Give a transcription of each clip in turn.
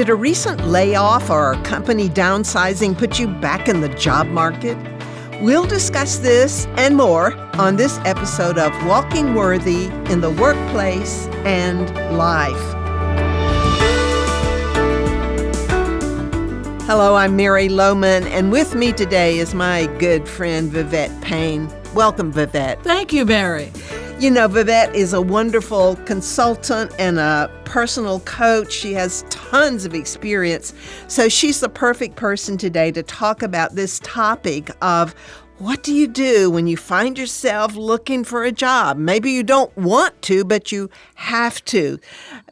Did a recent layoff or company downsizing put you back in the job market? We'll discuss this and more on this episode of Walking Worthy in the Workplace and Life. Hello, I'm Mary Lowman, and with me today is my good friend Vivette Payne. Welcome, Vivette. Thank you, Mary. You know, Vivette is a wonderful consultant and a personal coach. She has tons of experience. So she's the perfect person today to talk about this topic of what do you do when you find yourself looking for a job? Maybe you don't want to, but you have to.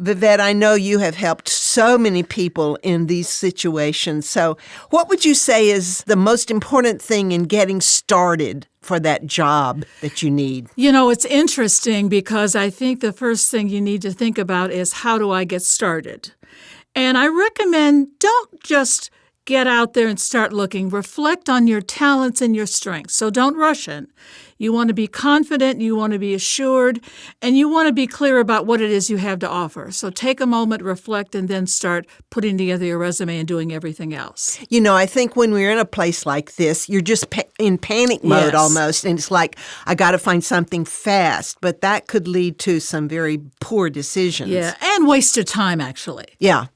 Vivette, I know you have helped so many people in these situations. So what would you say is the most important thing in getting started for that job that you need? You know, it's interesting because I think the first thing you need to think about is how do I get started? And I recommend don't just get out there and start looking. Reflect on your talents and your strengths. So don't rush in. You want to be confident, you want to be assured, and you want to be clear about what it is you have to offer. So take a moment, reflect, and then start putting together your resume and doing everything else. You know, I think when we're in a place like this, you're just in panic mode almost, and it's like, I got to find something fast, but that could lead to some very poor decisions. Yeah, and wasted time, actually. Yeah.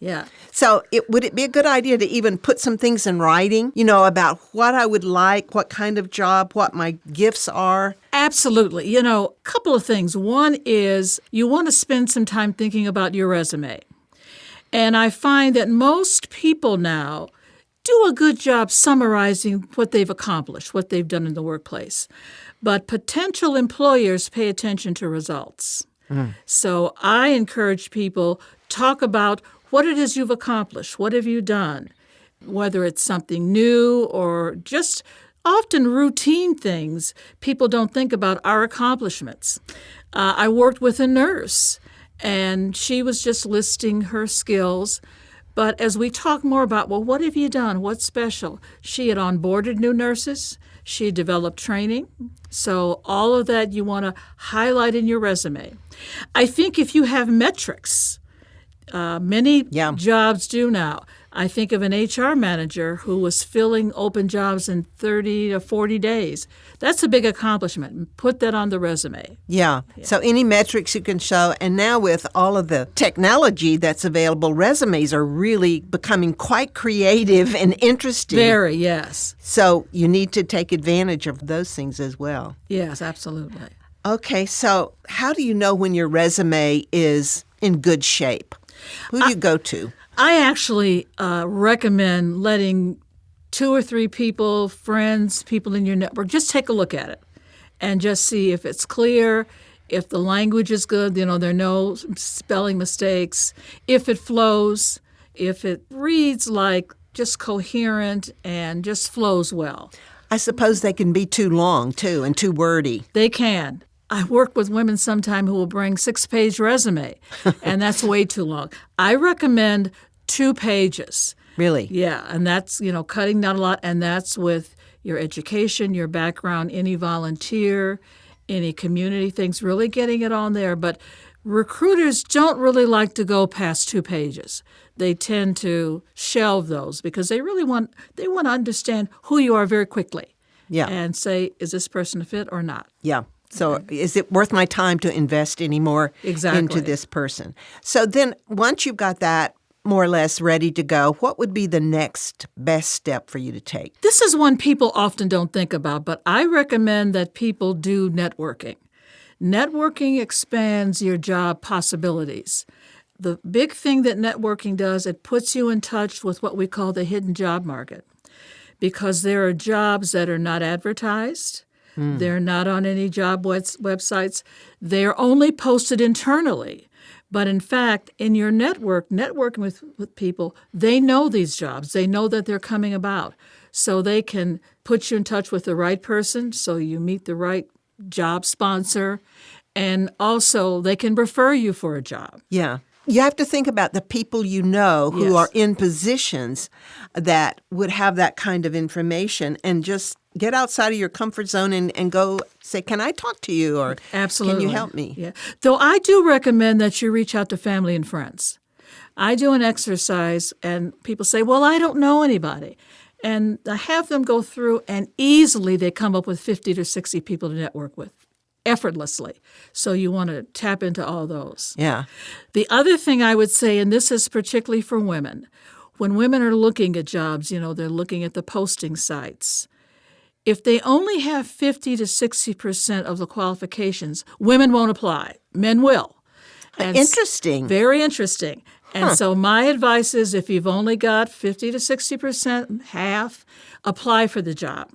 So would it be a good idea to even put some things in writing, you know, about what I would like, what kind of job, what my gifts are? Absolutely. You know, a couple of things. One is you want to spend some time thinking about your resume. And I find that most people now do a good job summarizing what they've accomplished, what they've done in the workplace. But potential employers pay attention to results. So I encourage people, talk about what it is you've accomplished. What have you done? Whether it's something new or just often routine things people don't think about are accomplishments. I worked with a nurse, and she was just listing her skills. But as we talk more about, well, what have you done? What's special? She had onboarded new nurses. She developed training. So all of that you want to highlight in your resume. I think if you have metrics, many jobs do now. I think of an HR manager who was filling open jobs in 30 to 40 days. That's a big accomplishment. Put that on the resume. Yeah. So any metrics you can show. And now with all of the technology that's available, resumes are really becoming quite creative and interesting. Very, yes. So you need to take advantage of those things as well. Yes, absolutely. Okay. So how do you know when your resume is in good shape? Who do you go to? I actually recommend letting 2 or 3 people, friends, people in your network, just take a look at it and just see if it's clear, if the language is good, you know, there are no spelling mistakes, if it flows, if it reads like just coherent and just flows well. I suppose they can be too long, too, and too wordy. They can. I work with women sometime who will bring 6-page resume, and that's way too long. I recommend 2 pages. Really? Yeah, and that's, you know, cutting down a lot, and that's with your education, your background, any volunteer, any community things, really getting it on there. But recruiters don't really like to go past 2 pages. They tend to shelve those because they want to understand who you are very quickly. Yeah. And say, is this person a fit or not? Yeah. So is it worth my time to invest any more into this person? So then once you've got that more or less ready to go, what would be the next best step for you to take? This is one people often don't think about, but I recommend that people do networking. Networking expands your job possibilities. The big thing that networking does, it puts you in touch with what we call the hidden job market, because there are jobs that are not advertised. They're not on any job websites. They're only posted internally. But in fact, in your networking with people, they know these jobs. They know that they're coming about. So they can put you in touch with the right person, so you meet the right job sponsor. And also, they can refer you for a job. Yeah. You have to think about the people you know who are in positions that would have that kind of information, and just get outside of your comfort zone and go say, can I talk to you? Or Absolutely. Can you help me? Yeah. Though I do recommend that you reach out to family and friends. I do an exercise, and people say, well, I don't know anybody. And I have them go through, and easily they come up with 50 to 60 people to network with, effortlessly. So you want to tap into all those. Yeah. The other thing I would say, and this is particularly for women, when women are looking at jobs, they're looking at the posting sites. If they only have 50 to 60% of the qualifications, women won't apply. Men will. And Interesting. Very interesting. And so my advice is if you've only got 50 to 60%, half, apply for the job.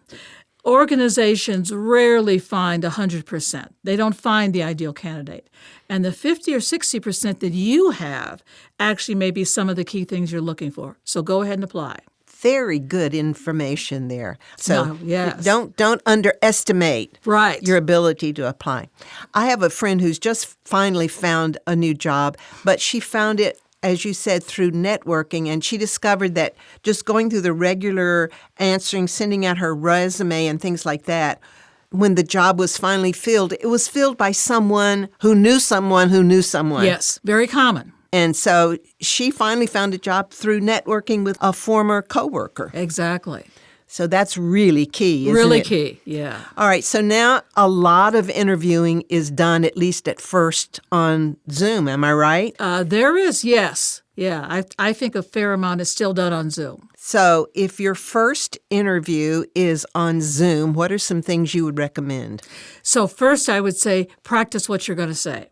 Organizations rarely find 100%. They don't find the ideal candidate. And the 50 or 60% that you have actually may be some of the key things you're looking for. So go ahead and apply. Very good information there. So yes. don't underestimate Right. your ability to apply. I have a friend who's just finally found a new job, but she found it, as you said, through networking, and she discovered that just going through the regular answering, sending out her resume and things like that, when the job was finally filled, it was filled by someone who knew someone who knew someone. Yes, very common. And so she finally found a job through networking with a former coworker. Exactly. So that's really key, isn't Really it? key, yeah. All right, so now a lot of interviewing is done, at least at first, on Zoom. Am I right? There is, yes. Yeah, I think a fair amount is still done on Zoom. So if your first interview is on Zoom, what are some things you would recommend? So first I would say practice what you're going to say.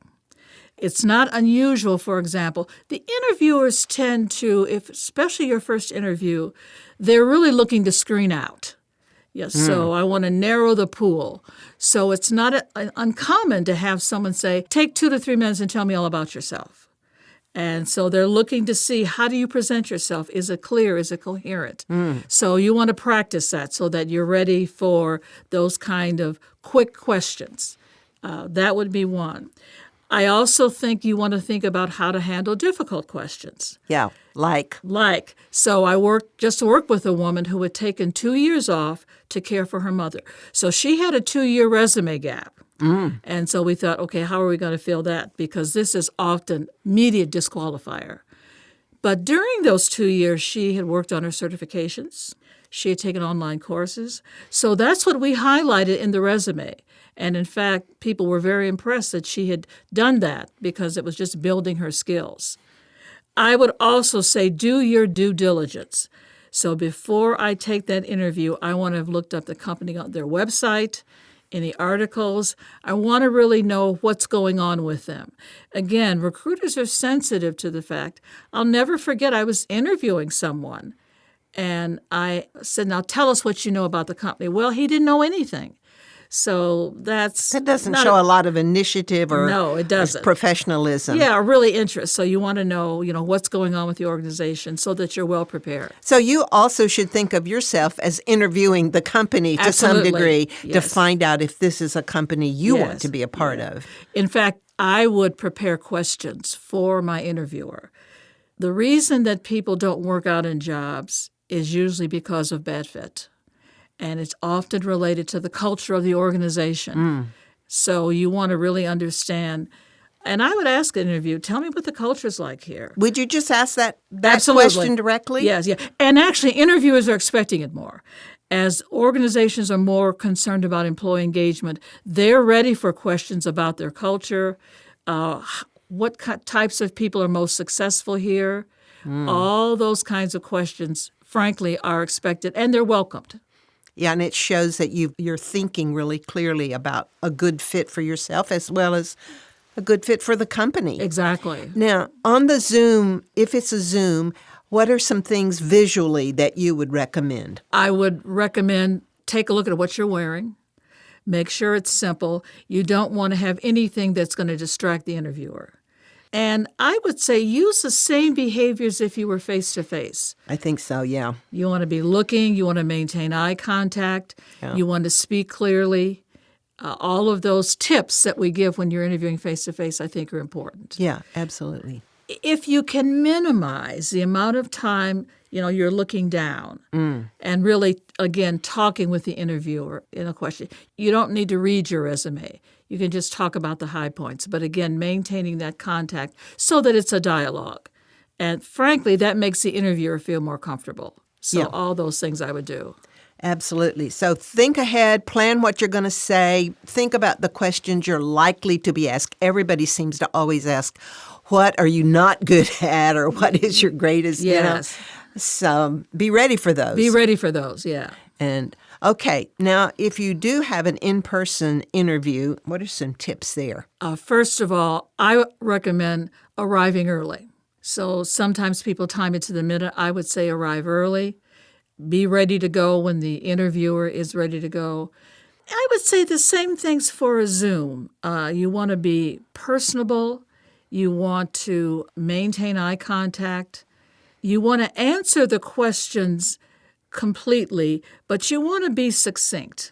It's not unusual, for example, the interviewers tend to, especially your first interview, they're really looking to screen out. Yes, so I want to narrow the pool. So it's not uncommon to have someone say, take 2 to 3 minutes and tell me all about yourself. And so they're looking to see, how do you present yourself? Is it clear? Is it coherent? So you want to practice that so that you're ready for those kind of quick questions. That would be one. I also think you want to think about how to handle difficult questions. Yeah, like? So I just worked with a woman who had taken 2 years off to care for her mother. So she had a 2-year resume gap. And so we thought, okay, how are we going to fill that? Because this is often immediate disqualifier. But during those 2 years, she had worked on her certifications. She had taken online courses. So that's what we highlighted in the resume. And in fact, people were very impressed that she had done that because it was just building her skills. I would also say do your due diligence. So before I take that interview, I want to have looked up the company on their website, any articles. I want to really know what's going on with them. Again, recruiters are sensitive to the fact. I'll never forget I was interviewing someone, and I said, now tell us what you know about the company. Well, he didn't know anything. So that doesn't show a lot of initiative or no, it doesn't. Professionalism. Yeah, really interest. So you want to know, what's going on with the organization so that you're well prepared. So you also should think of yourself as interviewing the company to some degree to find out if this is a company you want to be a part of. In fact, I would prepare questions for my interviewer. The reason that people don't work out in jobs is usually because of bad fit. And it's often related to the culture of the organization. So you want to really understand. And I would ask an interview, tell me what the culture's like here. Would you just ask that Absolutely. question directly? Yes, yeah. And actually, interviewers are expecting it more. As organizations are more concerned about employee engagement, they're ready for questions about their culture, what types of people are most successful here. All those kinds of questions, frankly, are expected, and they're welcomed. Yeah, and it shows that you're thinking really clearly about a good fit for yourself as well as a good fit for the company. Exactly. Now, on the Zoom, if it's a Zoom, what are some things visually that you would recommend? I would recommend take a look at what you're wearing. Make sure it's simple. You don't want to have anything that's going to distract the interviewer. And I would say use the same behaviors if you were face-to-face. I think so, yeah. You want to be looking. You want to maintain eye contact. Yeah. You want to speak clearly. All of those tips that we give when you're interviewing face-to-face, I think, are important. Yeah, absolutely. If you can minimize the amount of time, you're looking down and really, again, talking with the interviewer in a question. You don't need to read your resume. You can just talk about the high points. But again, maintaining that contact so that it's a dialogue. And frankly, that makes the interviewer feel more comfortable. So Yeah. all those things I would do. Absolutely. So think ahead, plan what you're going to say, think about the questions you're likely to be asked. Everybody seems to always ask, what are you not good at, or what is your greatest, Yes. So be ready for those. Be ready for those, yeah. And okay, now if you do have an in-person interview, what are some tips there? First of all, I recommend arriving early. So sometimes people time it to the minute. I would say arrive early. Be ready to go when the interviewer is ready to go. I would say the same things for a Zoom. You want to be personable. You want to maintain eye contact. You want to answer the questions completely, but you want to be succinct.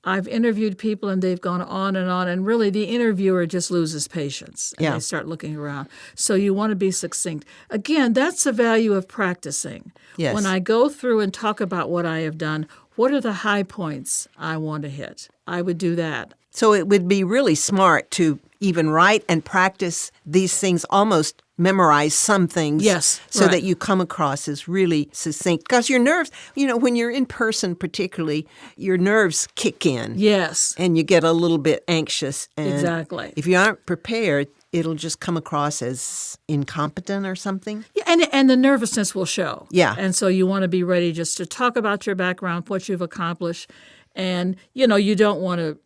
I've interviewed people and they've gone on, and really the interviewer just loses patience and Yeah. they start looking around. So you want to be succinct. Again, that's the value of practicing. Yes. When I go through and talk about what I have done, what are the high points I want to hit? I would do that. So it would be really smart to even write and practice these things, almost memorize some things. Yes, So right. that you come across as really succinct. Because your nerves, when you're in person particularly, your nerves kick in. Yes, And you get a little bit anxious. And exactly. if you aren't prepared, it'll just come across as incompetent or something. Yeah, and the nervousness will show. Yeah. And so you want to be ready just to talk about your background, what you've accomplished. And, you don't want to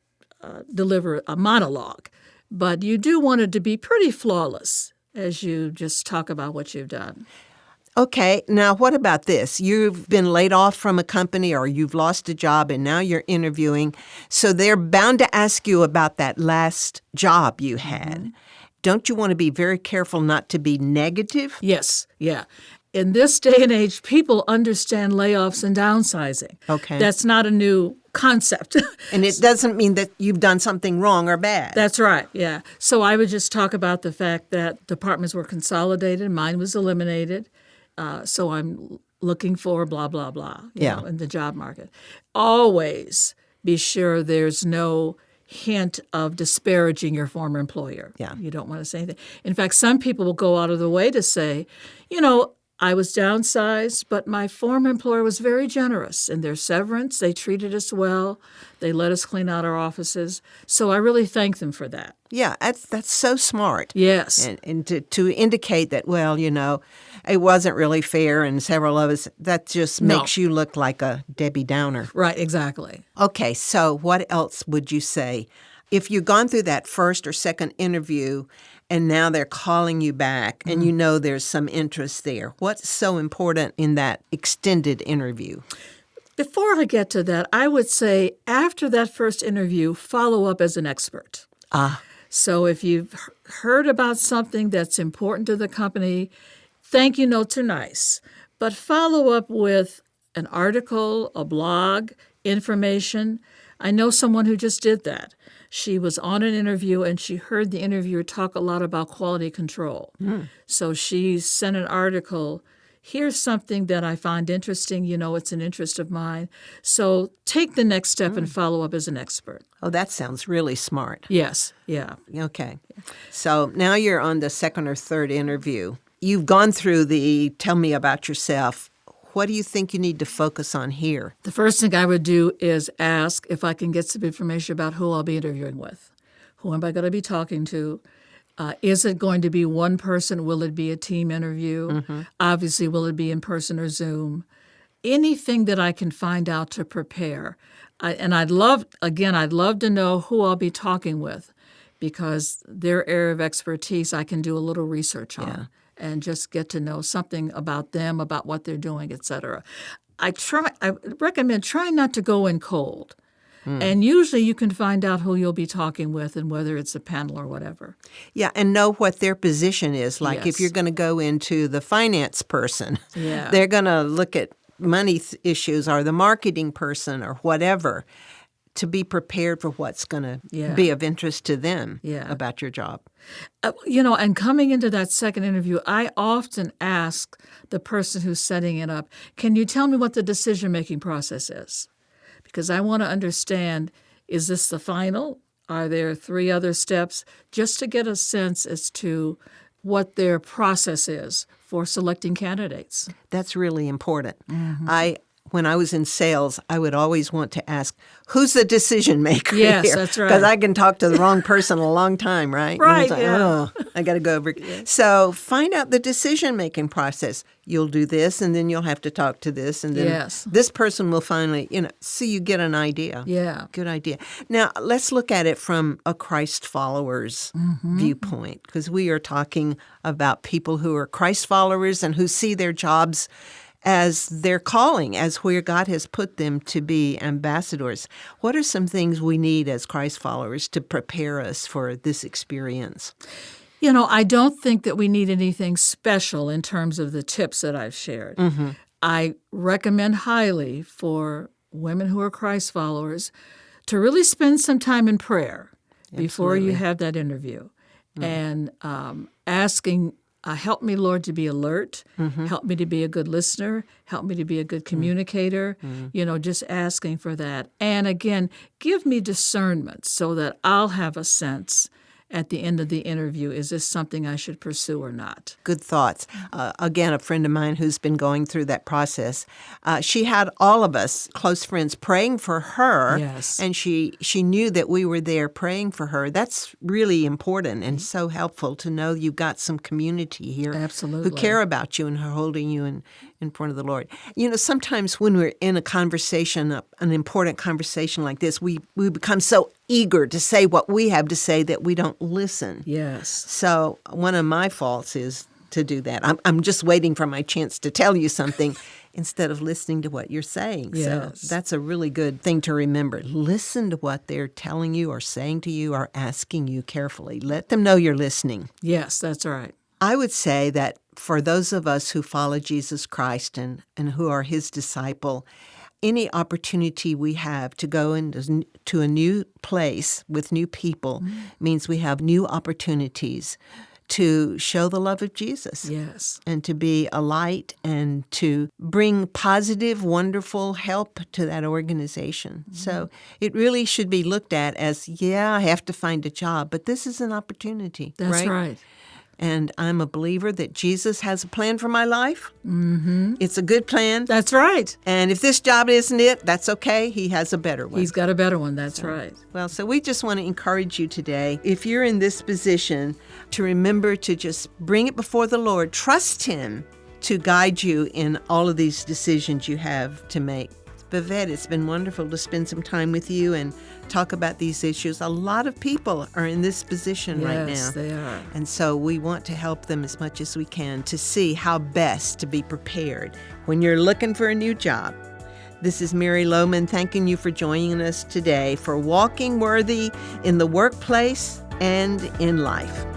deliver a monologue, but you do want it to be pretty flawless as you just talk about what you've done. Okay, now what about this? You've been laid off from a company or you've lost a job and now you're interviewing. So they're bound to ask you about that last job you had. Mm-hmm. Don't you want to be very careful not to be negative? Yes, yeah. In this day and age, people understand layoffs and downsizing. Okay. That's not a new concept. And it doesn't mean that you've done something wrong or bad. That's right, yeah. So I would just talk about the fact that departments were consolidated, mine was eliminated, so I'm looking for blah, blah, blah, in the job market. Always be sure there's no hint of disparaging your former employer. Yeah. You don't want to say anything. In fact, some people will go out of the way to say, I was downsized, but my former employer was very generous in their severance. They treated us well. They let us clean out our offices. So I really thank them for that. Yeah, that's so smart. Yes. And to indicate that, it wasn't really fair and several of us, that just No. makes you look like a Debbie Downer. Right, exactly. Okay, so what else would you say? If you've gone through that first or second interview and now they're calling you back and you know there's some interest there, what's so important in that extended interview? Before I get to that, I would say after that first interview, follow up as an expert. So if you've heard about something that's important to the company, thank you notes are nice, but follow up with an article, a blog, information. I know someone who just did that. She was on an interview and she heard the interviewer talk a lot about quality control. So she sent an article. Here's something that I find interesting. It's an interest of mine. So take the next step and follow up as an expert. Oh, that sounds really smart. Yes, yeah. Okay. So now you're on the second or third interview. You've gone through the tell me about yourself. What do you think you need to focus on here? The first thing I would do is ask if I can get some information about who I'll be interviewing with. Who am I going to be talking to? Is it going to be one person? Will it be a team interview? Obviously, will it be in person or Zoom? Anything that I can find out to prepare. I'd love to know who I'll be talking with because their area of expertise I can do a little research on. And just get to know something about them, about what they're doing, et cetera. I recommend try not to go in cold. And usually you can find out who you'll be talking with and whether it's a panel or whatever. Yeah, and know what their position is. Like if Yes. you're going to go into the finance person, Yeah. they're going to look at money issues or the marketing person or whatever to be prepared for what's going to be of interest to them about your job. And coming into that second interview, I often ask the person who's setting it up, can you tell me what the decision-making process is? Because I want to understand, is this the final? Are there 3 other steps? Just to get a sense as to what their process is for selecting candidates. That's really important. When I was in sales, I would always want to ask, who's the decision maker Yes, here? that's right. Because I can talk to the wrong person a long time, right? Right, And it's like, yeah. oh, I got to go over. So find out the decision-making process. You'll do this, and then you'll have to talk to this, and then Yes. this person will finally, so you get an idea. Yeah. Good idea. Now, let's look at it from a Christ follower's viewpoint, because we are talking about people who are Christ followers and who see their jobs as their calling, as where God has put them to be ambassadors. What are some things we need as Christ followers to prepare us for this experience? I don't think that we need anything special in terms of the tips that I've shared. I recommend highly for women who are Christ followers to really spend some time in prayer before you have that interview and asking, help me, Lord, to be alert. Help me to be a good listener. Help me to be a good communicator. Just asking for that. And again, give me discernment so that I'll have a sense at the end of the interview, is this something I should pursue or not? Good thoughts. Again, a friend of mine who's been going through that process, she had all of us close friends praying for her, Yes. and she knew that we were there praying for her. That's really important and so helpful to know you've got some community here Absolutely. who care about you and are holding you in front of the Lord. Sometimes when we're in a conversation, an important conversation like this, we become so eager to say what we have to say that we don't listen. Yes. So one of my faults is to do that. I'm just waiting for my chance to tell you something instead of listening to what you're saying. Yes. So that's a really good thing to remember. Listen to what they're telling you or saying to you or asking you carefully. Let them know you're listening. Yes, that's right. I would say that for those of us who follow Jesus Christ and who are his disciple, any opportunity we have to go into a new place with new people means we have new opportunities to show the love of Jesus. Yes. And to be a light and to bring positive, wonderful help to that organization. So it really should be looked at as, I have to find a job, but this is an opportunity. That's right. And I'm a believer that Jesus has a plan for my life. It's a good plan. That's right. And if this job isn't it, that's okay. He has a better one. He's got a better one. That's right. Well, so we just want to encourage you today, if you're in this position, to remember to just bring it before the Lord. Trust him to guide you in all of these decisions you have to make. Vivette, it's been wonderful to spend some time with you and talk about these issues. A lot of people are in this position right now. Yes, they are. And so we want to help them as much as we can to see how best to be prepared when you're looking for a new job. This is Mary Lowman thanking you for joining us today for Walking Worthy in the Workplace and in Life.